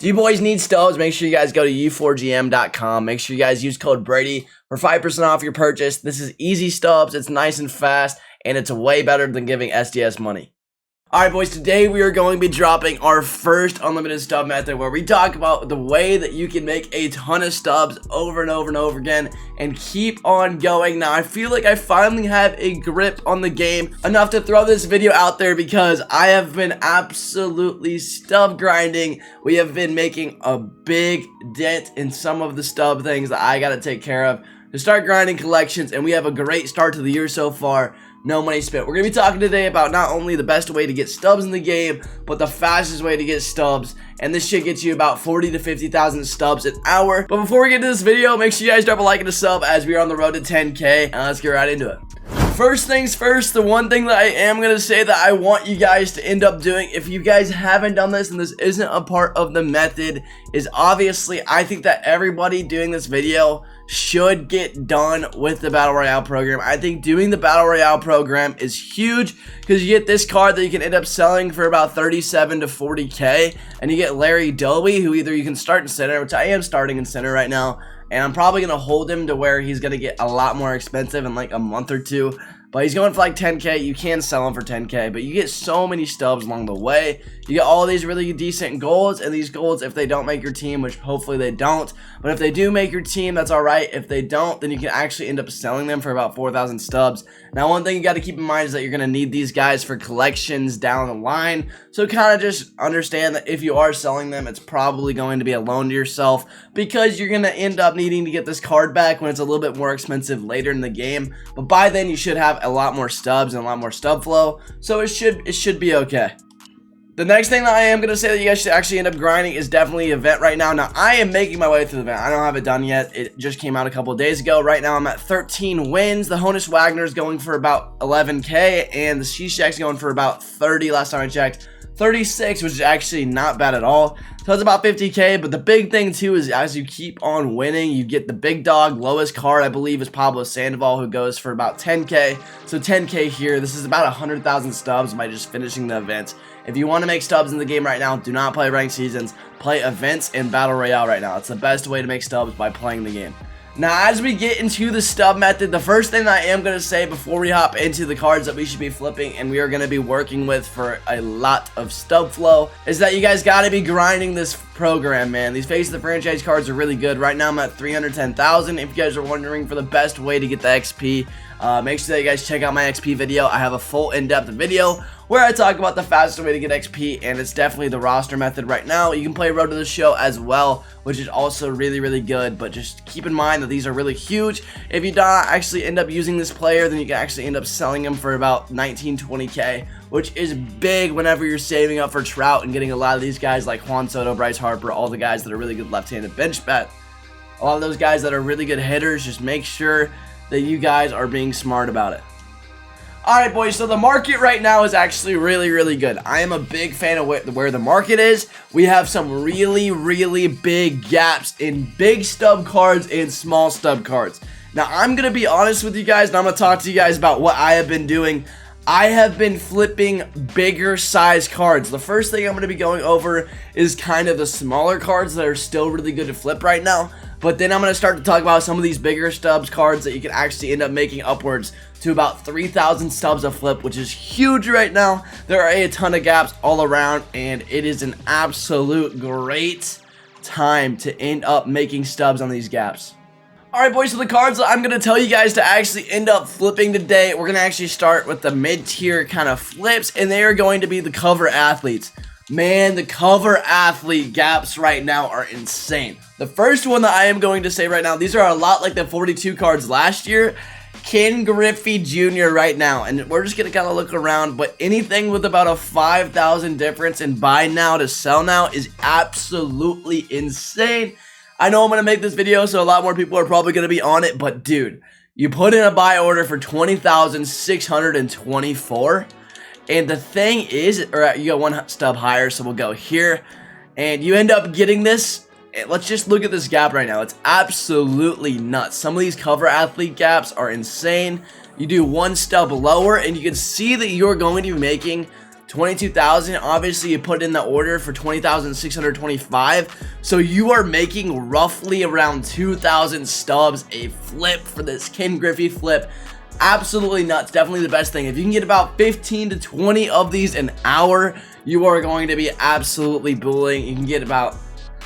Do you boys need stubs? Make sure you guys go to u4gm.com. Make sure you guys use code Brady for 5% off your purchase. This is easy stubs. It's nice and fast, and it's way better than giving SDS money. Alright boys, today we are going to be dropping our first unlimited stub method where we talk about the way that you can make a ton of stubs over and over and over again and keep on going. Now I feel like I finally have a grip on the game enough to throw this video out there because I have been absolutely stub grinding. We have been making a big dent in some of the stub things that I gotta take care of to start grinding collections, and we have a great start to the year so far. No money spent. We're going to be talking today about not only the best way to get stubs in the game, but the fastest way to get stubs. And this shit gets you about 40 to 50,000 stubs an hour. But before we get into this video, make sure you guys drop a like and a sub as we are on the road to 10K. And let's get right into it. First things first, the one thing that I am going to say that I want you guys to end up doing, if you guys haven't done this and this isn't a part of the method, is obviously I think that everybody doing this video should get done with the Battle Royale program. I think doing the Battle Royale program is huge because you get this card that you can end up selling for about 37 to 40K, and you get Larry Doby, who either you can start in center, which I am starting in center right now, and I'm probably going to hold him to where he's going to get a lot more expensive in like a month or two. But he's going for like 10K. You can sell him for 10K, but you get so many stubs along the way. You get all these really decent golds, and these golds, if they don't make your team, which hopefully they don't, but if they do make your team, that's alright. If they don't, then you can actually end up selling them for about 4,000 stubs. Now, one thing you got to keep in mind is that you're going to need these guys for collections down the line. So kind of just understand that if you are selling them, it's probably going to be a loan to yourself because you're going to end up needing to get this card back when it's a little bit more expensive later in the game. But by then, you should have a lot more stubs and a lot more stub flow, so it should be okay. The next thing that I am going to say that you guys should actually end up grinding is definitely event right now. Now, I am making my way through the event. I don't have it done yet. It just came out a couple of days ago. Right now, I'm at 13 wins. The Honus Wagner is going for about 11K, and the Shishak's going for about 30 last time I checked. 36, which is actually not bad at all. So it's about 50K, but the big thing too is as you keep on winning, you get the big dog. Lowest card, I believe, is Pablo Sandoval, who goes for about 10K. So 10K here. This is about 100,000 stubs by just finishing the event. If you want to make stubs in the game right now, do not play ranked seasons. Play events and Battle Royale right now. It's the best way to make stubs by playing the game. Now, as we get into the stub method, the first thing that I am going to say before we hop into the cards that we should be flipping and we are going to be working with for a lot of stub flow is that you guys got to be grinding this program, man. These Face of the Franchise cards are really good. Right now, I'm at 310,000. If you guys are wondering for the best way to get the XP, make sure that you guys check out my XP video. I have a full in-depth video where I talk about the fastest way to get XP, and it's definitely the roster method right now. You can play Road to the Show as well, which is also really, really good, but just keep in mind that these are really huge. If you don't actually end up using this player, then you can actually end up selling him for about 19-20K, which is big whenever you're saving up for Trout and getting a lot of these guys like Juan Soto, Bryce Harper, all the guys that are really good left-handed bench bet. A lot of those guys that are really good hitters, just make sure that you guys are being smart about it. Alright boys, so the market right now is actually really, really good. I am a big fan of where the market is. We have some really, really big gaps in big stub cards and small stub cards. Now, I'm going to be honest with you guys, and I'm going to talk to you guys about what I have been doing. I have been flipping bigger size cards. The first thing I'm going to be going over is kind of the smaller cards that are still really good to flip right now. But then I'm going to start to talk about some of these bigger stubs cards that you can actually end up making upwards to about 3,000 stubs a flip, which is huge right now. There are a ton of gaps all around, and it is an absolute great time to end up making stubs on these gaps. Alright boys, so the cards that I'm going to tell you guys to actually end up flipping today, we're going to actually start with the mid-tier kind of flips, and they are going to be the cover athletes. Man, the cover athlete gaps right now are insane. The first one that I am going to say right now, these are a lot like the 42 cards last year. Ken Griffey Jr. right now, and we're just going to kind of look around, but anything with about a 5,000 difference in buy now to sell now is absolutely insane. I know I'm going to make this video, so a lot more people are probably going to be on it, but dude, you put in a buy order for 20,624, and the thing is, or you got one stub higher, so we'll go here, and you end up getting this. Let's just look at this gap right now. It's absolutely nuts. Some of these cover athlete gaps are insane. You do one stub lower, and you can see that you're going to be making 22,000. Obviously, you put in the order for 20,625. So you are making roughly around 2,000 stubs a flip for this Ken Griffey flip. Absolutely nuts. Definitely the best thing. If you can get about 15 to 20 of these an hour, you are going to be absolutely bullying. You can get about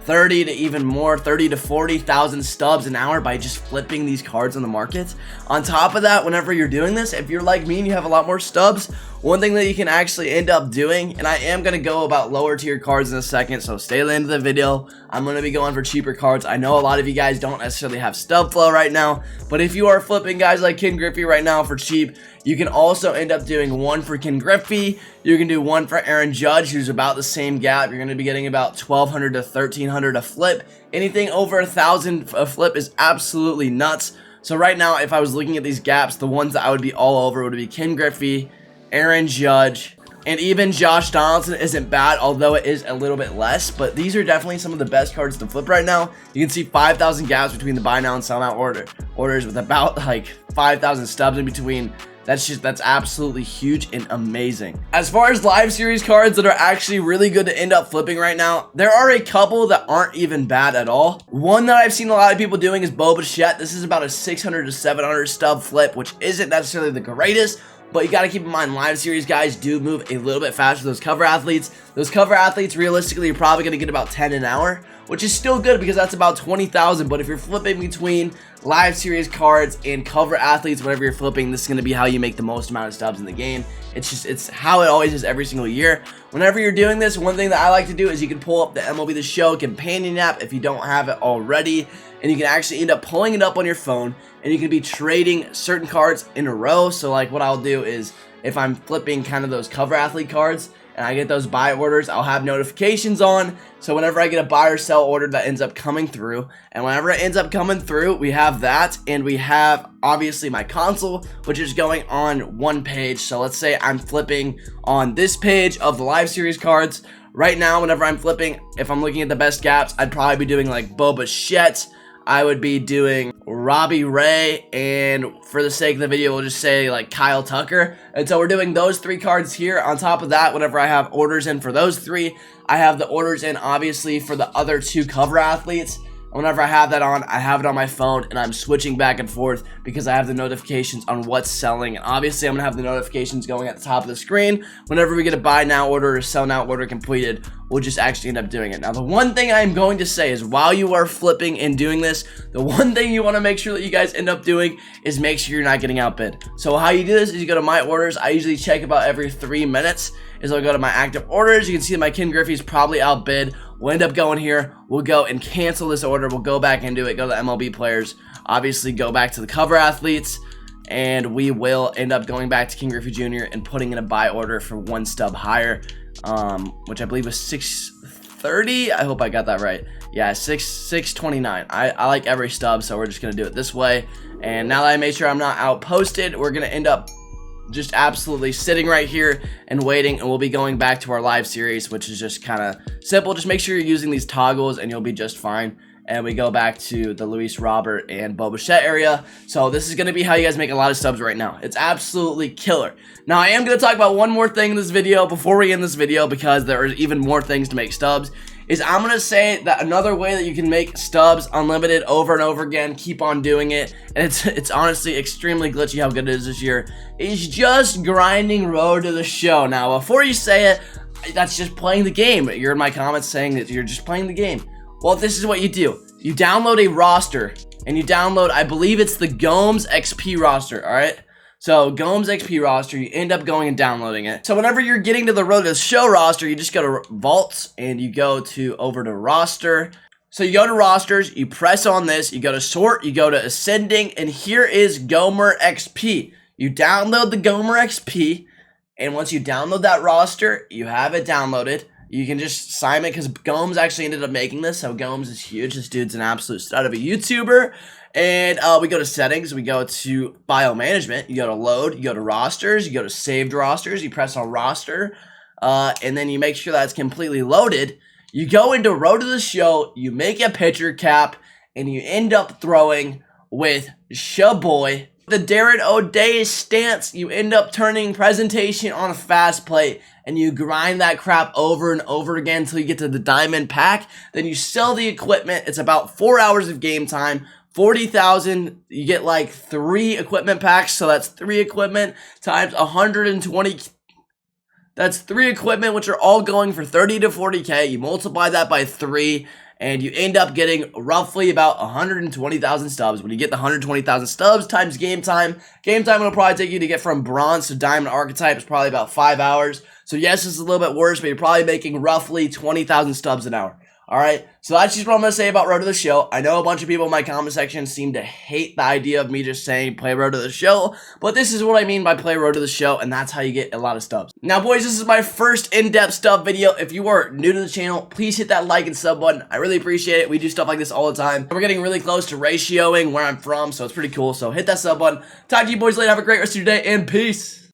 30 to even more, 30 to 40,000 stubs an hour by just flipping these cards on the market. On top of that, whenever you're doing this, if you're like me and you have a lot more stubs, one thing that you can actually end up doing, and I am going to go about lower tier cards in a second, so stay to the end of the video. I'm going to be going for cheaper cards. I know a lot of you guys don't necessarily have stub flow right now, but if you are flipping guys like Ken Griffey right now for cheap, you can also end up doing one for Ken Griffey. You can do one for Aaron Judge, who's about the same gap. You're going to be getting about 1,200 to 1,300 a flip. Anything over 1,000 a flip is absolutely nuts. So right now, if I was looking at these gaps, the ones that I would be all over would be Ken Griffey, Aaron Judge, and even Josh Donaldson isn't bad, although it is a little bit less. But these are definitely some of the best cards to flip right now. You can see 5,000 gaps between the buy now and sell now orders with about like 5,000 stubs in between. That's absolutely huge and amazing. As far as live series cards that are actually really good to end up flipping right now, there are a couple that aren't even bad at all. One that I've seen a lot of people doing is Bo Bichette. This is about a 600 to 700 stub flip, which isn't necessarily the greatest, but you got to keep in mind, live series guys do move a little bit faster than those cover athletes. Those cover athletes, realistically, you're probably going to get about 10 an hour, which is still good because that's about 20,000. But if you're flipping between live series cards and cover athletes, whatever you're flipping, this is going to be how you make the most amount of stubs in the game. It's how it always is every single year. Whenever you're doing this, one thing that I like to do is you can pull up the MLB The Show companion app if you don't have it already, and you can actually end up pulling it up on your phone, and you can be trading certain cards in a row. So like what I'll do is if I'm flipping kind of those cover athlete cards and I get those buy orders, I'll have notifications on. So whenever I get a buy or sell order, that ends up coming through. And whenever it ends up coming through, we have that. And we have obviously my console, which is going on one page. So let's say I'm flipping on this page of the live series cards. Right now, whenever I'm flipping, if I'm looking at the best gaps, I'd probably be doing like Bo Bichette. I would be doing Robbie Ray, and for the sake of the video, we'll just say like Kyle Tucker. And so we're doing those three cards here. On top of that, whenever I have orders in for those three, I have the orders in obviously for the other two cover athletes. Whenever I have that on, I have it on my phone, and I'm switching back and forth because I have the notifications on what's selling. And obviously, I'm going to have the notifications going at the top of the screen. Whenever we get a buy now order or sell now order completed, we'll just actually end up doing it. Now, the one thing I'm going to say is while you are flipping and doing this, the one thing you want to make sure that you guys end up doing is make sure you're not getting outbid. So how you do this is you go to my orders. I usually check about every 3 minutes. I'll go to my active orders. You can see that my Ken Griffey's probably outbid. We'll end up going here. We'll go and cancel this order. We'll go back into it. Go to the MLB players. Obviously, go back to the cover athletes. And we will end up going back to Ken Griffey Jr. and putting in a buy order for one stub higher, which I believe was 630. I hope I got that right. Yeah, 629. I like every stub, so we're just going to do it this way. And now that I made sure I'm not outposted, we're going to end up just absolutely sitting right here and waiting, and we'll be going back to our live series, which is just kind of simple. Just make sure you're using these toggles and you'll be just fine. And we go back to the Luis Robert and Bo Bichette area. So this is going to be how you guys make a lot of stubs right now. It's absolutely killer. Now I am going to talk about one more thing in this video before we end this video, because there are even more things to make stubs. I'm going to say that another way that you can make stubs unlimited over and over again, keep on doing it, and it's honestly extremely glitchy how good it is this year, is just grinding Road to the Show. Now, before you say it, that's just playing the game. You're in my comments saying that you're just playing the game. Well, this is what you do. You download a roster, and you download, I believe it's the Gomes XP roster, alright? So, Gomes XP roster, you end up going and downloading it. So, whenever you're getting to the Road to the Show roster, you just go to Vaults, and you go over to Roster. So, you go to Rosters, you press on this, you go to Sort, you go to Ascending, and here is Gomer XP. You download the Gomer XP, and once you download that roster, you have it downloaded. You can just sign it, because Gomes actually ended up making this, so Gomes is huge. This dude's an absolute stud of a YouTuber. And we go to settings, we go to file management, you go to load, you go to rosters, you go to saved rosters, you press on roster, and then you make sure that's completely loaded. You go into Road to the Show, you make a pitcher cap, and you end up throwing with Shaboy. The Darren O'Day stance, you end up turning presentation on a fast plate, and you grind that crap over and over again until you get to the diamond pack. Then you sell the equipment. It's about 4 hours of game time. 40,000, you get like 3 equipment packs, so that's 3 equipment times 120. That's 3 equipment, which are all going for 30 to 40k. You multiply that by 3, and you end up getting roughly about 120,000 stubs. When you get the 120,000 stubs times game time will probably take you to get from bronze to diamond archetype. It's probably about 5 hours. So yes, it's a little bit worse, but you're probably making roughly 20,000 stubs an hour. Alright, so that's just what I'm going to say about Road to the Show. I know a bunch of people in my comment section seem to hate the idea of me just saying play Road to the Show, but this is what I mean by play Road to the Show, and that's how you get a lot of stubs. Now boys, this is my first in-depth stub video. If you are new to the channel, please hit that like and sub button. I really appreciate it. We do stuff like this all the time. We're getting really close to ratioing where I'm from, so it's pretty cool. So hit that sub button. Talk to you boys later. Have a great rest of your day, and peace.